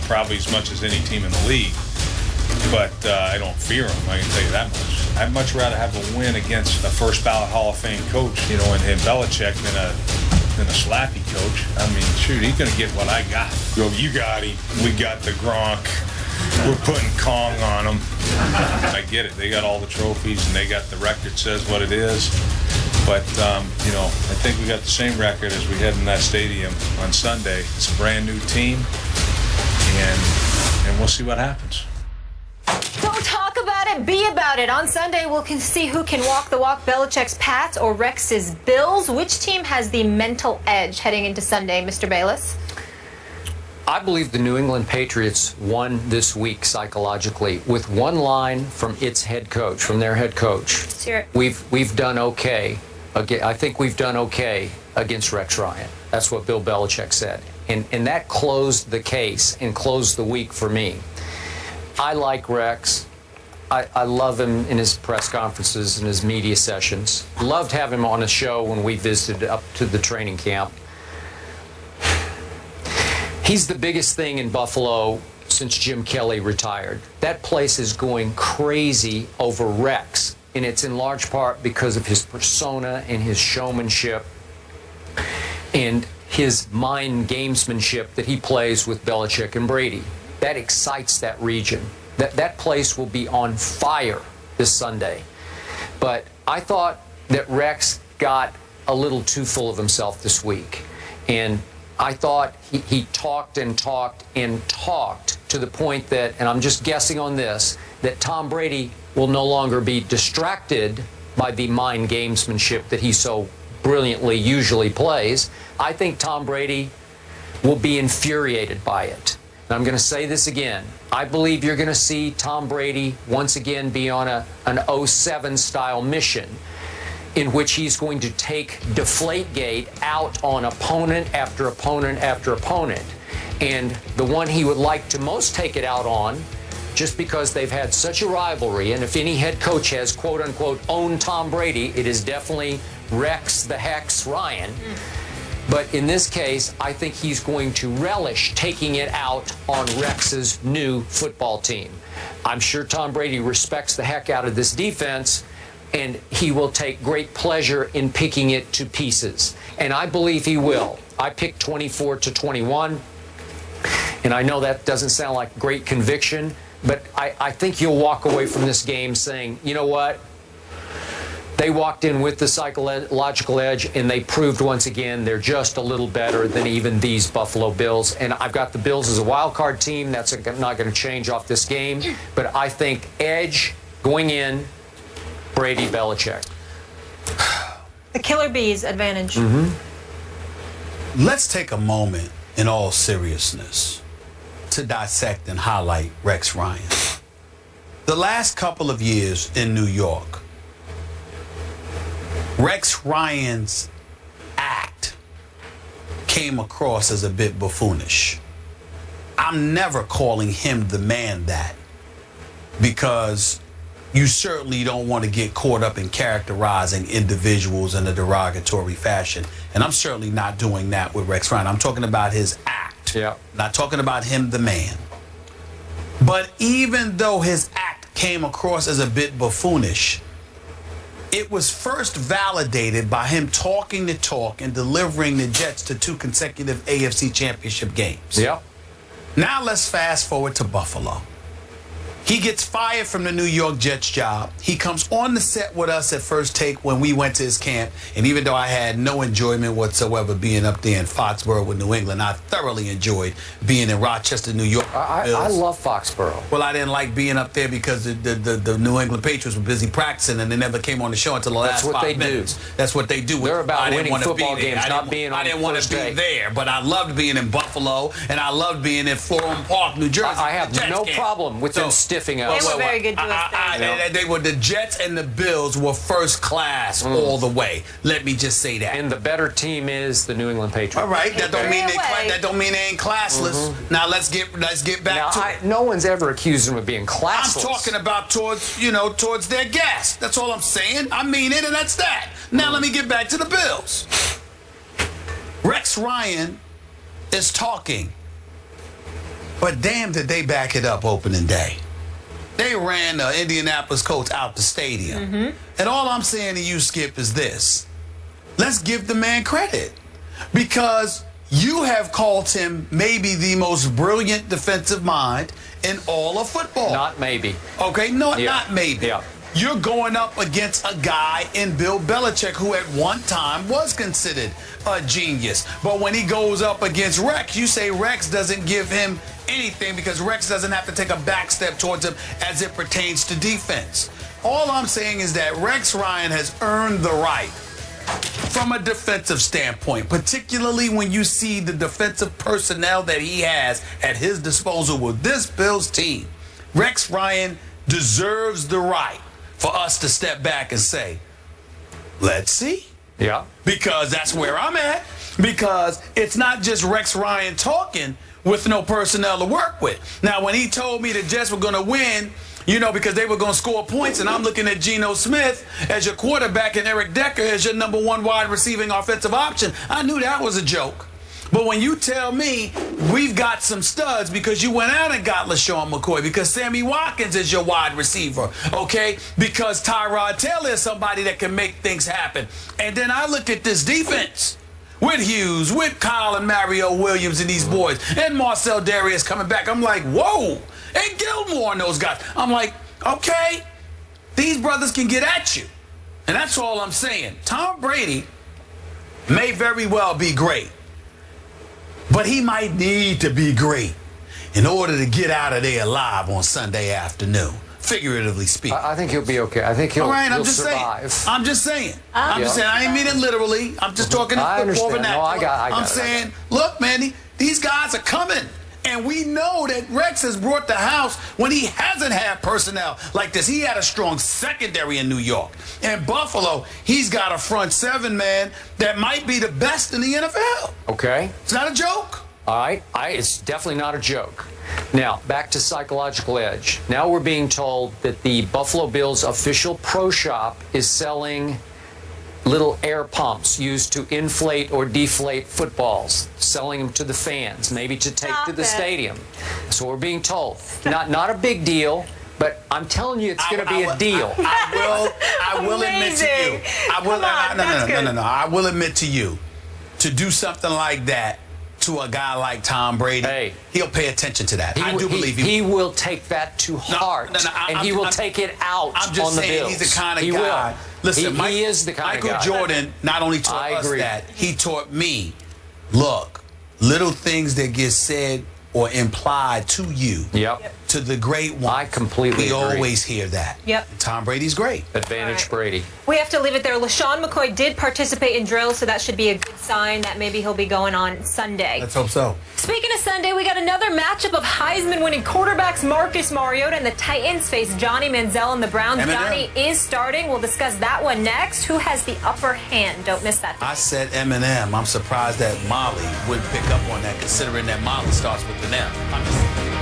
probably as much as any team in the league. But I don't fear them, I can tell you that much. I'd much rather have a win against a first ballot Hall of Fame coach, in Belichick than a slappy coach. I mean, shoot, he's going to get what I got. You got him. We got the Gronk. We're putting Kong on them. I get it. They got all the trophies, and they got the record says what it is. But, I think we got the same record as we had in that stadium on Sunday. It's a brand new team, and we'll see what happens. Don't talk about it, be about it. On Sunday, we'll see who can walk the walk, Belichick's Pats or Rex's Bills. Which team has the mental edge heading into Sunday, Mr. Bayless? I believe the New England Patriots won this week psychologically with one line from their head coach. Let's hear it. We've done okay. I think we've done okay against Rex Ryan. That's what Bill Belichick said. And that closed the case and closed the week for me. I like Rex. I love him in his press conferences and his media sessions. Loved having him on a show when we visited up to the training camp. He's the biggest thing in Buffalo since Jim Kelly retired. That place is going crazy over Rex, and it's in large part because of his persona and his showmanship and his mind gamesmanship that he plays with Belichick and Brady. That excites that region. That place will be on fire this Sunday. But I thought that Rex got a little too full of himself this week. And I thought he talked and talked and talked to the point that, and I'm just guessing on this, that Tom Brady will no longer be distracted by the mind gamesmanship that he so brilliantly usually plays. I think Tom Brady will be infuriated by it. And I'm going to say this again. I believe you're going to see Tom Brady once again be on an 07 style mission in which he's going to take Deflategate out on opponent after opponent after opponent. And the one he would like to most take it out on, just because they've had such a rivalry, and if any head coach has quote-unquote owned Tom Brady, it is definitely Rex the Hex Ryan. But in this case, I think he's going to relish taking it out on Rex's new football team. I'm sure Tom Brady respects the heck out of this defense, and he will take great pleasure in picking it to pieces. And I believe he will. I picked 24-21, and I know that doesn't sound like great conviction, but I think you'll walk away from this game saying, you know what? They walked in with the psychological edge, and they proved once again they're just a little better than even these Buffalo Bills. And I've got the Bills as a wild card team. That's not going to change off this game. But I think edge going in, Brady, Belichick. The Killer Bees advantage. Let's take a moment in all seriousness to dissect and highlight Rex Ryan. The last couple of years in New York, Rex Ryan's act came across as a bit buffoonish. I'm never calling him the man that, because you certainly don't want to get caught up in characterizing individuals in a derogatory fashion. And I'm certainly not doing that with Rex Ryan. I'm talking about his act. Yeah. Not talking about him, the man. But even though his act came across as a bit buffoonish, it was first validated by him talking the talk and delivering the Jets to 2 consecutive AFC Championship games. Yeah. Now let's fast forward to Buffalo. He gets fired from the New York Jets job. He comes on the set with us at First Take when we went to his camp. And even though I had no enjoyment whatsoever being up there in Foxborough with New England, I thoroughly enjoyed being in Rochester, New York. I love Foxborough. Well, I didn't like being up there because the New England Patriots were busy practicing and they never came on the show until the last 5 minutes. That's what they do. They're about winning football games, not being on I didn't want to be there, but I loved being in Buffalo and I loved being in Florham Park, New Jersey. I have no problem with them stiffing us. They were very good to us. They were the Jets and the Bills were first class all the way. Let me just say that. And the better team is the New England Patriots. All right, that don't mean they ain't classless. Now let's get back to it. No one's ever accused them of being classless. I'm talking about towards their gas. That's all I'm saying. I mean it, and that's that. Now let me get back to the Bills. Rex Ryan is talking But damn did they back it up opening day. They ran the Indianapolis Colts out the stadium. And all I'm saying to you, Skip, is this. Let's give the man credit. Because you have called him maybe the most brilliant defensive mind in all of football. Not maybe. Okay, no, not maybe. Yeah. You're going up against a guy in Bill Belichick who at one time was considered a genius. But when he goes up against Rex, you say Rex doesn't give him anything because Rex doesn't have to take a back step towards him as it pertains to defense. All I'm saying is that Rex Ryan has earned the right from a defensive standpoint, particularly when you see the defensive personnel that he has at his disposal with this Bills team. Rex Ryan deserves the right for us to step back and say, let's see. Yeah. Because that's where I'm at. Because it's not just Rex Ryan talking with no personnel to work with. Now, when he told me the Jets were going to win, you know, because they were going to score points, and I'm looking at Geno Smith as your quarterback and Eric Decker as your number one wide receiving offensive option, I knew that was a joke. But when you tell me we've got some studs because you went out and got LaShawn McCoy, because Sammy Watkins is your wide receiver, okay, because Tyrod Taylor is somebody that can make things happen. And then I look at this defense with Hughes, with Kyle and Mario Williams and these boys, and Marcel Darius coming back. I'm like, whoa, and Gilmore and those guys. I'm like, okay, these brothers can get at you. And that's all I'm saying. Tom Brady may very well be great, but he might need to be great in order to get out of there alive on Sunday afternoon, figuratively speaking. I think he'll be okay. I think he'll, all right, he'll survive. I'm just saying. I'm just saying. I ain't mean it literally. I'm just talking I football understand. vernacular. No, I got I'm it. saying, look, man, these guys are coming. And we know that Rex has brought the house when he hasn't had personnel like this. He had a strong secondary in New York. In Buffalo, he's got a front seven, man, that might be the best in the NFL. Okay. It's not a joke. All right. It's definitely not a joke. Now, back to psychological edge. Now we're being told that the Buffalo Bills official pro shop is selling little air pumps used to inflate or deflate footballs, selling them to the fans, maybe to take to the stadium. So we're being told. Not a big deal, but I'm telling you it's going to be a deal. I will admit to you. I will admit to you, to do something like that to a guy like Tom Brady, he'll pay attention to that. I do believe he will take that to heart, and he will take it out I'm just on the saying, Bills. he's the kind of he guy. Will. Listen, he is the kind of guy. Michael Jordan not only taught us that, he taught me, look, little things that get said or implied to you, to the great one. I completely agree. We always hear that. Yep. Tom Brady's great. Advantage Brady. We have to leave it there. LaShawn McCoy did participate in drills, so that should be a good sign that maybe he'll be going on Sunday. Let's hope so. Speaking of Sunday, we got another matchup of Heisman-winning quarterbacks Marcus Mariota and the Titans face Johnny Manziel and the Browns. Johnny is starting. We'll discuss that one next. Who has the upper hand? Don't miss that. I said Eminem. I'm surprised that Molly wouldn't pick up on that, considering that Molly starts with an M.